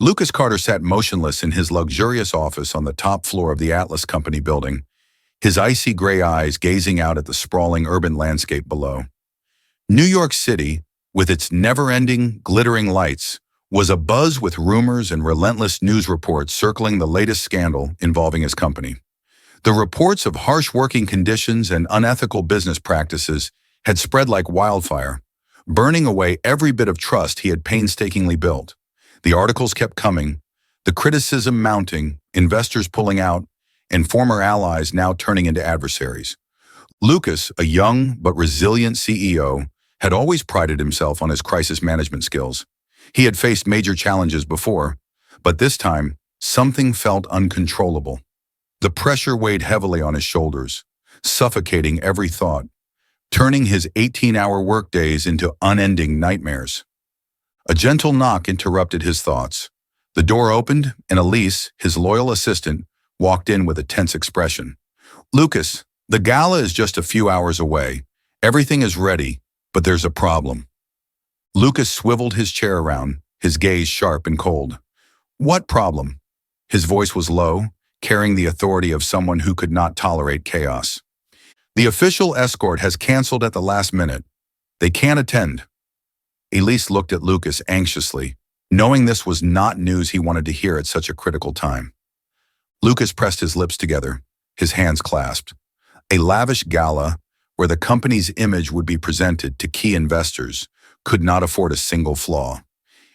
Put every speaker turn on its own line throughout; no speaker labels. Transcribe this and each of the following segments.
Lucas Carter sat motionless in his luxurious office on the top floor of the Atlas Company building, his icy gray eyes gazing out at the sprawling urban landscape below. New York City, with its never-ending, glittering lights, was abuzz with rumors and relentless news reports circling the latest scandal involving his company. The reports of harsh working conditions and unethical business practices had spread like wildfire, burning away every bit of trust he had painstakingly built. The articles kept coming, the criticism mounting, investors pulling out, and former allies now turning into adversaries. Lucas, a young but resilient CEO, had always prided himself on his crisis management skills. He had faced major challenges before, but this time, something felt uncontrollable. The pressure weighed heavily on his shoulders, suffocating every thought, turning his 18-hour workdays into unending nightmares. A gentle knock interrupted his thoughts. The door opened, and Elise, his loyal assistant, walked in with a tense expression. "Lucas, the gala is just a few hours away. Everything is ready, but there's a problem." Lucas swiveled his chair around, his gaze sharp and cold. "What problem?" His voice was low, carrying the authority of someone who could not tolerate chaos. "The official escort has canceled at the last minute. They can't attend." Elise looked at Lucas anxiously, knowing this was not news he wanted to hear at such a critical time. Lucas pressed his lips together, his hands clasped. A lavish gala, where the company's image would be presented to key investors, could not afford a single flaw.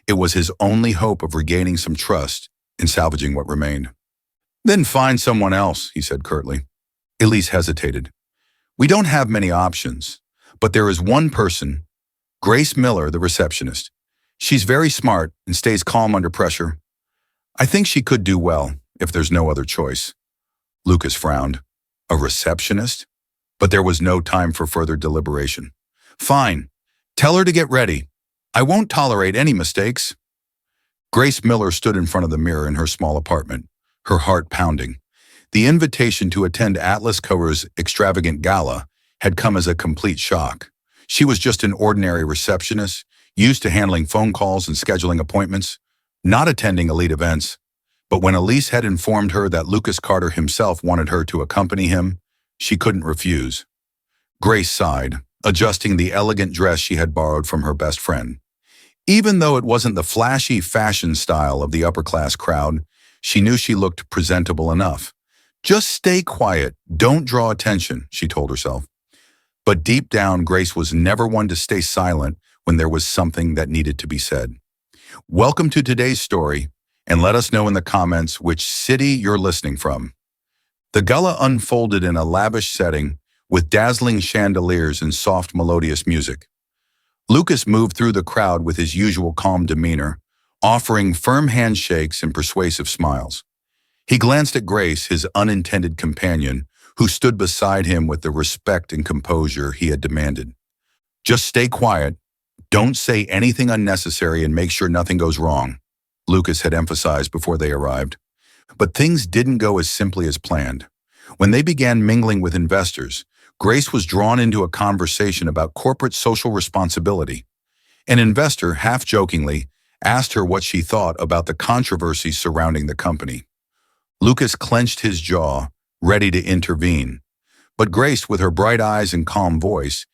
It was his only hope of regaining some trust and salvaging what remained. "Then find someone else," he said curtly. Elise hesitated. "We don't have many options, but there is one person, Grace Miller, the receptionist. She's very smart and stays calm under pressure. I think she could do well if there's no other choice." Lucas frowned. A receptionist? But there was no time for further deliberation. "Fine. Tell her to get ready. I won't tolerate any mistakes." Grace Miller stood in front of the mirror in her small apartment, her heart pounding. The invitation to attend Atlas Cover's extravagant gala had come as a complete shock. She was just an ordinary receptionist, used to handling phone calls and scheduling appointments, not attending elite events. But when Elise had informed her that Lucas Carter himself wanted her to accompany him, she couldn't refuse. Grace sighed, adjusting the elegant dress she had borrowed from her best friend. Even though it wasn't the flashy fashion style of the upper-class crowd, she knew she looked presentable enough. "Just stay quiet, don't draw attention," she told herself. But deep down, Grace was never one to stay silent when there was something that needed to be said. Welcome to today's story, and let us know in the comments which city you're listening from. The gala unfolded in a lavish setting with dazzling chandeliers and soft melodious music. Lucas moved through the crowd with his usual calm demeanor, offering firm handshakes and persuasive smiles. He glanced at Grace, his unintended companion, who stood beside him with the respect and composure he had demanded. "Just stay quiet, don't say anything unnecessary, and make sure nothing goes wrong," Lucas had emphasized before they arrived. But things didn't go as simply as planned. When they began mingling with investors, Grace was drawn into a conversation about corporate social responsibility. An investor, half-jokingly, asked her what she thought about the controversy surrounding the company. Lucas clenched his jaw, ready to intervene. But Grace, with her bright eyes and calm voice,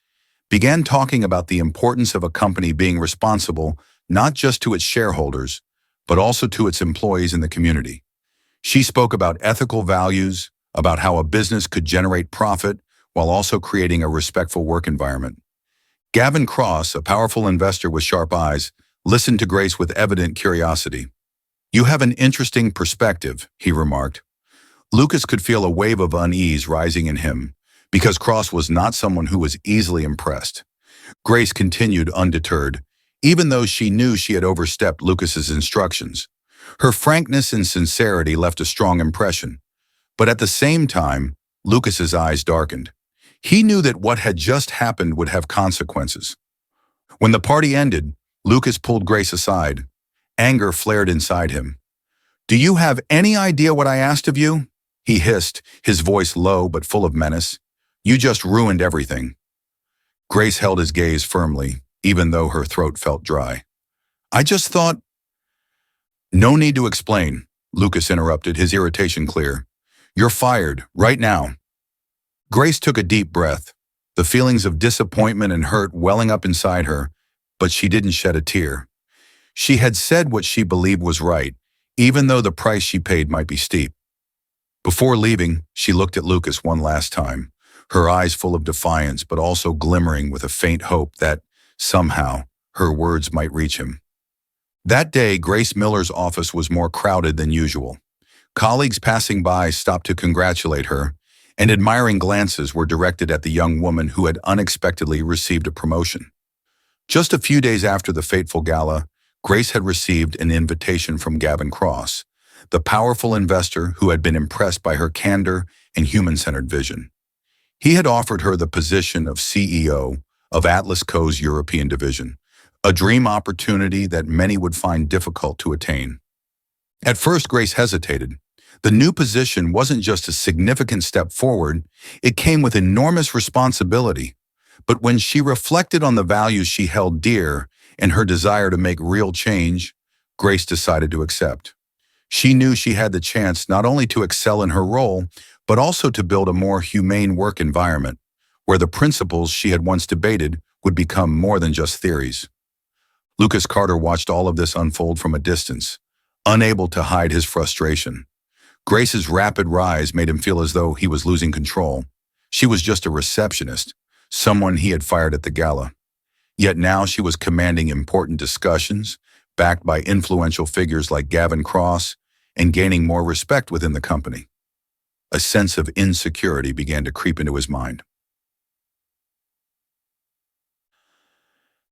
began talking about the importance of a company being responsible not just to its shareholders, but also to its employees in the community. She spoke about ethical values, about how a business could generate profit while also creating a respectful work environment. Gavin Cross, a powerful investor with sharp eyes, listened to Grace with evident curiosity. "You have an interesting perspective," he remarked. Lucas could feel a wave of unease rising in him, because Cross was not someone who was easily impressed. Grace continued undeterred, even though she knew she had overstepped Lucas's instructions. Her frankness and sincerity left a strong impression. But at the same time, Lucas's eyes darkened. He knew that what had just happened would have consequences. When the party ended, Lucas pulled Grace aside. Anger flared inside him. "Do you have any idea what I asked of you?" he hissed, his voice low but full of menace. "You just ruined everything." Grace held his gaze firmly, even though her throat felt dry. "I just thought..." No need to explain, Lucas interrupted, his irritation clear. You're fired, right now. Grace took a deep breath, the feelings of disappointment and hurt welling up inside her, but she didn't shed a tear. She had said what she believed was right, even though the price she paid might be steep. Before leaving, she looked at Lucas one last time, her eyes full of defiance but also glimmering with a faint hope that, somehow, her words might reach him. That day, Grace Miller's office was more crowded than usual. Colleagues passing by stopped to congratulate her, and admiring glances were directed at the young woman who had unexpectedly received a promotion. Just a few days after the fateful gala, Grace had received an invitation from Gavin Cross, the powerful investor who had been impressed by her candor and human-centered vision. He had offered her the position of CEO of Atlas Co.'s European division, a dream opportunity that many would find difficult to attain. At first, Grace hesitated. The new position wasn't just a significant step forward, it came with enormous responsibility. But when she reflected on the values she held dear and her desire to make real change, Grace decided to accept. She knew she had the chance not only to excel in her role, but also to build a more humane work environment, where the principles she had once debated would become more than just theories. Lucas Carter watched all of this unfold from a distance, unable to hide his frustration. Grace's rapid rise made him feel as though he was losing control. She was just a receptionist, someone he had fired at the gala. Yet now she was commanding important discussions, backed by influential figures like Gavin Cross, and gaining more respect within the company. A sense of insecurity began to creep into his mind.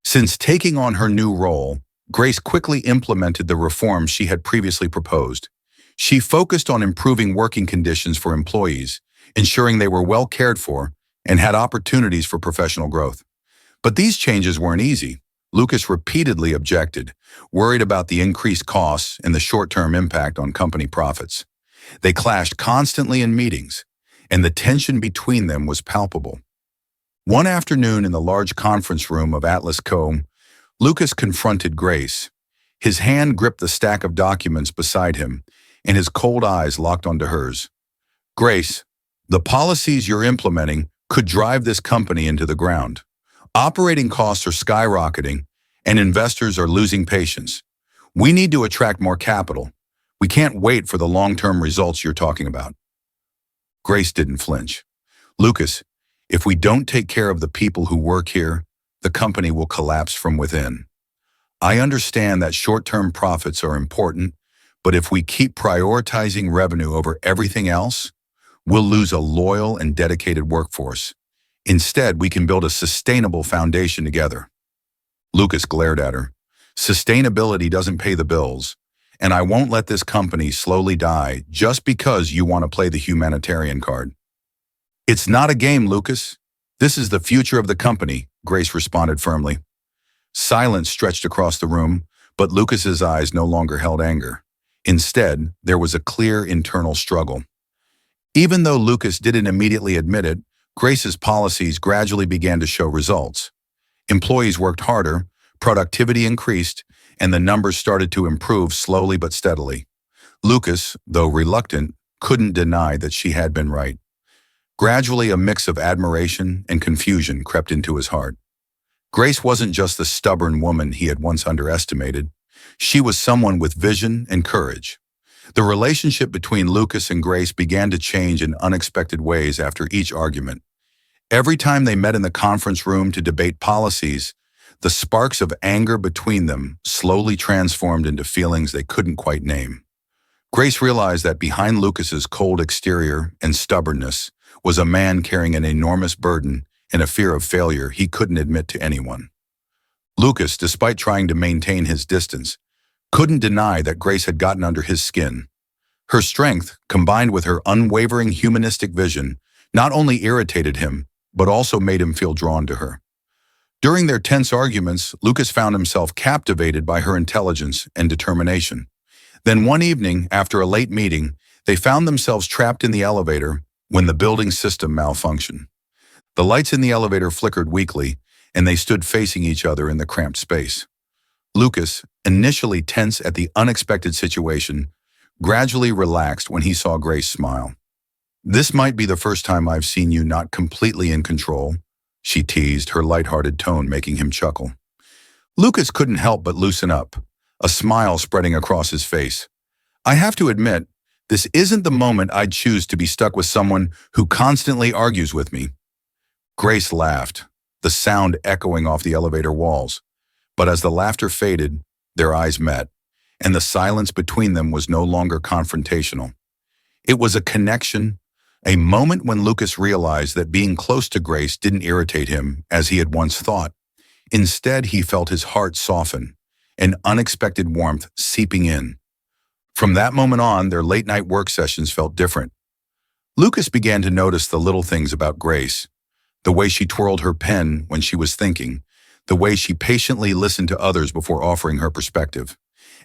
Since taking on her new role, Grace quickly implemented the reforms she had previously proposed. She focused on improving working conditions for employees, ensuring they were well cared for, and had opportunities for professional growth. But these changes weren't easy. Lucas repeatedly objected, worried about the increased costs and the short-term impact on company profits. They clashed constantly in meetings, and the tension between them was palpable. One afternoon in the large conference room of Atlas Co., Lucas confronted Grace. His hand gripped the stack of documents beside him, and his cold eyes locked onto hers. Grace, the policies you're implementing could drive this company into the ground. Operating costs are skyrocketing, and investors are losing patience. We need to attract more capital. We can't wait for the long-term results you're talking about. Grace didn't flinch. Lucas, if we don't take care of the people who work here, the company will collapse from within. I understand that short-term profits are important, but if we keep prioritizing revenue over everything else, we'll lose a loyal and dedicated workforce. Instead, we can build a sustainable foundation together. Lucas glared at her. Sustainability doesn't pay the bills, and I won't let this company slowly die just because you want to play the humanitarian card. It's not a game, Lucas. This is the future of the company, Grace responded firmly. Silence stretched across the room, but Lucas's eyes no longer held anger. Instead, there was a clear internal struggle. Even though Lucas didn't immediately admit it, Grace's policies gradually began to show results. Employees worked harder, productivity increased, and the numbers started to improve slowly but steadily. Lucas, though reluctant, couldn't deny that she had been right. Gradually, a mix of admiration and confusion crept into his heart. Grace wasn't just the stubborn woman he had once underestimated. She was someone with vision and courage. The relationship between Lucas and Grace began to change in unexpected ways after each argument. Every time they met in the conference room to debate policies, the sparks of anger between them slowly transformed into feelings they couldn't quite name. Grace realized that behind Lucas's cold exterior and stubbornness was a man carrying an enormous burden and a fear of failure he couldn't admit to anyone. Lucas, despite trying to maintain his distance, couldn't deny that Grace had gotten under his skin. Her strength, combined with her unwavering humanistic vision, not only irritated him, but also made him feel drawn to her. During their tense arguments, Lucas found himself captivated by her intelligence and determination. Then one evening, after a late meeting, they found themselves trapped in the elevator when the building system malfunctioned. The lights in the elevator flickered weakly, and they stood facing each other in the cramped space. Lucas, initially tense at the unexpected situation, gradually relaxed when he saw Grace smile. "This might be the first time I've seen you not completely in control," she teased, her lighthearted tone making him chuckle. Lucas couldn't help but loosen up, a smile spreading across his face. "I have to admit, this isn't the moment I'd choose to be stuck with someone who constantly argues with me." Grace laughed, the sound echoing off the elevator walls. But as the laughter faded, their eyes met, and the silence between them was no longer confrontational. It was a connection, a moment when Lucas realized that being close to Grace didn't irritate him as he had once thought. Instead, he felt his heart soften, an unexpected warmth seeping in. From that moment on, their late-night work sessions felt different. Lucas began to notice the little things about Grace, the way she twirled her pen when she was thinking, the way she patiently listened to others before offering her perspective.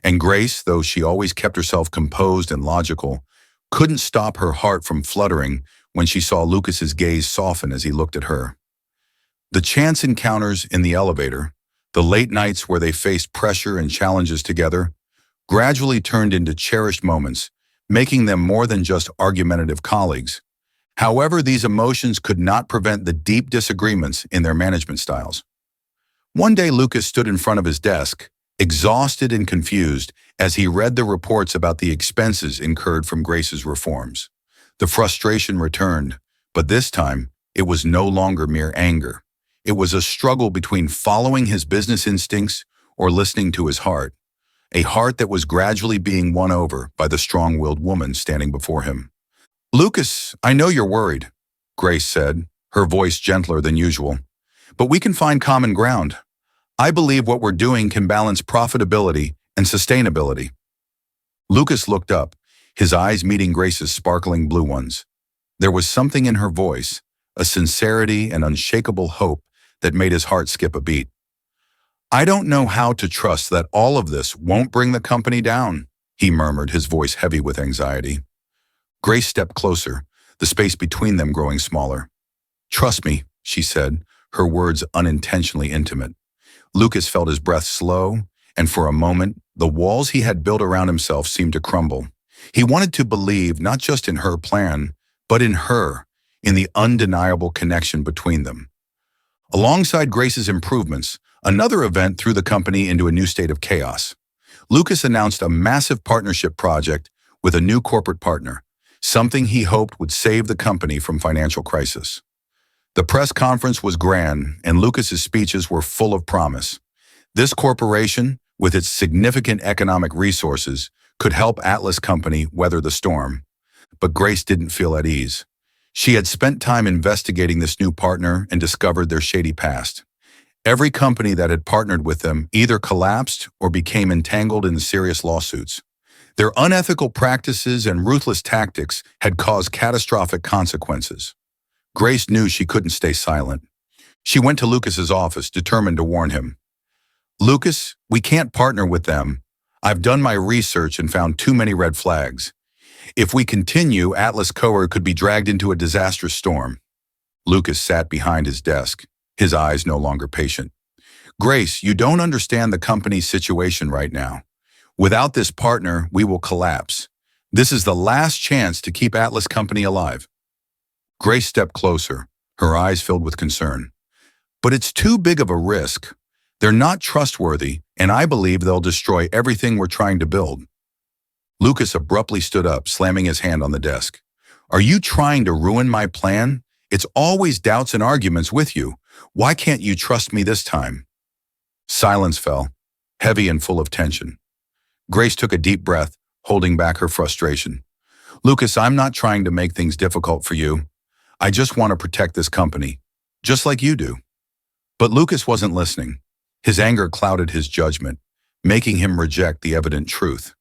And Grace, though she always kept herself composed and logical, couldn't stop her heart from fluttering when she saw Lucas's gaze soften as he looked at her. The chance encounters in the elevator, the late nights where they faced pressure and challenges together, gradually turned into cherished moments, making them more than just argumentative colleagues. However, these emotions could not prevent the deep disagreements in their management styles. One day, Lucas stood in front of his desk, exhausted and confused, as he read the reports about the expenses incurred from Grace's reforms. The frustration returned, but this time, it was no longer mere anger. It was a struggle between following his business instincts or listening to his heart, a heart that was gradually being won over by the strong-willed woman standing before him. "Lucas, I know you're worried," Grace said, her voice gentler than usual, "but we can find common ground. I believe what we're doing can balance profitability and sustainability." Lucas looked up, his eyes meeting Grace's sparkling blue ones. There was something in her voice, a sincerity and unshakable hope that made his heart skip a beat. "I don't know how to trust that all of this won't bring the company down," he murmured, his voice heavy with anxiety. Grace stepped closer, the space between them growing smaller. "Trust me," she said, her words unintentionally intimate. Lucas felt his breath slow, and for a moment, the walls he had built around himself seemed to crumble. He wanted to believe not just in her plan, but in her, in the undeniable connection between them. Alongside Grace's improvements, another event threw the company into a new state of chaos. Lucas announced a massive partnership project with a new corporate partner, something he hoped would save the company from financial crisis. The press conference was grand, and Lucas's speeches were full of promise. This corporation, with its significant economic resources, could help Atlas Company weather the storm. But Grace didn't feel at ease. She had spent time investigating this new partner and discovered their shady past. Every company that had partnered with them either collapsed or became entangled in serious lawsuits. Their unethical practices and ruthless tactics had caused catastrophic consequences. Grace knew she couldn't stay silent. She went to Lucas's office, determined to warn him. "Lucas, we can't partner with them. I've done my research and found too many red flags. If we continue, Atlas Coer could be dragged into a disastrous storm." Lucas sat behind his desk, his eyes no longer patient. "Grace, you don't understand the company's situation right now. Without this partner, we will collapse. This is the last chance to keep Atlas Company alive." Grace stepped closer, her eyes filled with concern. "But it's too big of a risk. They're not trustworthy, and I believe they'll destroy everything we're trying to build." Lucas abruptly stood up, slamming his hand on the desk. "Are you trying to ruin my plan? It's always doubts and arguments with you. Why can't you trust me this time?" Silence fell, heavy and full of tension. Grace took a deep breath, holding back her frustration. "Lucas, I'm not trying to make things difficult for you. I just want to protect this company, just like you do." But Lucas wasn't listening. His anger clouded his judgment, making him reject the evident truth.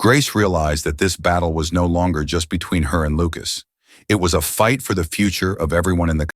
Grace realized that this battle was no longer just between her and Lucas. It was a fight for the future of everyone in the